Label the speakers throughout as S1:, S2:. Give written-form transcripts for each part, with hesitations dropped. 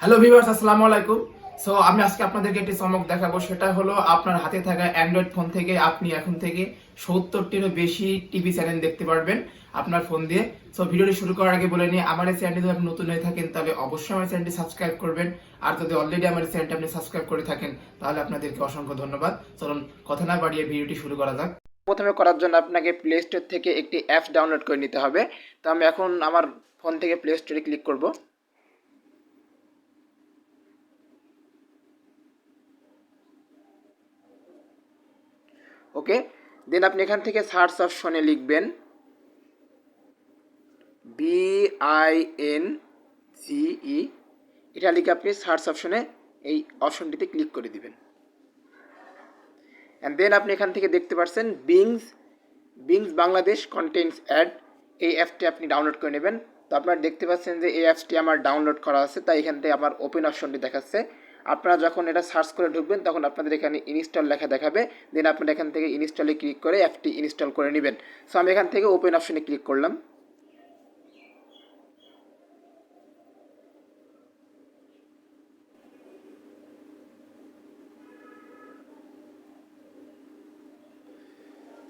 S1: Hello viewers, আসসালামু আলাইকুম। So আমি আজকে আপনাদেরকে একটি চমক দেখাবো। সেটা হলো আপনার হাতে থাকা অ্যান্ড্রয়েড ফোন থেকে আপনি এখন থেকে 70টিরও বেশি টিভি চ্যানেল দেখতে পারবেন আপনার ফোন দিয়ে। সো ভিডিওটি শুরু করার আগে বলে নিই, আমার এই চ্যানেলটি যদি আপনি নতুন হয়ে থাকেন তাহলে অবশ্যই আমার চ্যানেলটি সাবস্ক্রাইব করবেন। আর যদি অলরেডি আমার এই চ্যানেলটি আপনি সাবস্ক্রাইব করে থাকেন তাহলে আপনাদেরকে অসংখ্য ধন্যবাদ। চলুন কথা না বাড়িয়ে ভিডিওটি শুরু করা যাক। প্রথমে করার জন্য আপনাকে প্লে স্টোর থেকে একটি অ্যাপস ডাউনলোড করে নিতে হবে। তো আমি এখন আমার ফোন থেকে প্লে স্টোরে ক্লিক করব। ওকে, দেন আপনি এখান থেকে সার্চ অপশনে লিখবেন BINGE। এটা লিখে আপনি সার্চ অপশনে এই অপশনটিতে ক্লিক করে দিবেন। অ্যান্ড দেন আপনি এখান থেকে দেখতে পাচ্ছেন বিংস বাংলাদেশ কন্টেন্টস অ্যাড, এই অ্যাপটি আপনি ডাউনলোড করে নেবেন। তো আপনারা দেখতে পাচ্ছেন যে এই অ্যাপসটি আমার ডাউনলোড করা আছে, তাই এখান থেকে আমার ওপেন অপশনটি দেখাচ্ছে। আপনারা যখন এটা সার্চ করে ঢুকবেন তখন আপনাদের এখানে ইনস্টল লেখা দেখাবে। দেন আপনারা এখান থেকে ইনস্টলে ক্লিক করে অ্যাপটি ইনস্টল করে নেবেন। সো আমি এখান থেকে ওপেন অপশনে ক্লিক করলাম।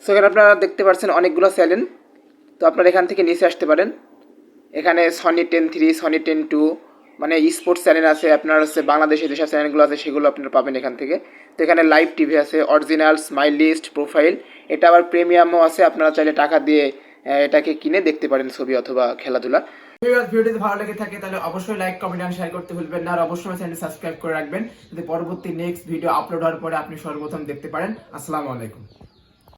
S1: সো এখানে আপনারা দেখতে পাচ্ছেন অনেকগুলো চ্যানেল। তো আপনারা এখান থেকে নিচে আসতে পারেন। এখানে সনি 10-3, সনি 10-2 মানে স্পোর্টস চ্যানেল আছে। আপনার হচ্ছে বাংলাদেশে যেসব চ্যানেলগুলো আছে সেগুলো আপনারা পাবেন এখান থেকে। তো এখানে লাইভ টিভি আছে, অরিজিনাল, স্মাইল লিস্ট, প্রোফাইল। এটা আবার প্রিমিয়ামও আছে, আপনারা চাইলে টাকা দিয়ে এটাকে কিনে দেখতে পারেন ছবি অথবা খেলাধুলা। ভিডিওটি ভালো লেগে থাকে তাহলে অবশ্যই লাইক, কমেন্ট আর শেয়ার করতে ভুলবেন না। আর অবশ্যই চ্যানেলটি সাবস্ক্রাইব করে রাখবেন যাতে পরবর্তী নেক্সট ভিডিও আপলোড হওয়ার পরে আপনি সর্বপ্রথম দেখতে পারেন। আসসালামু আলাইকুম।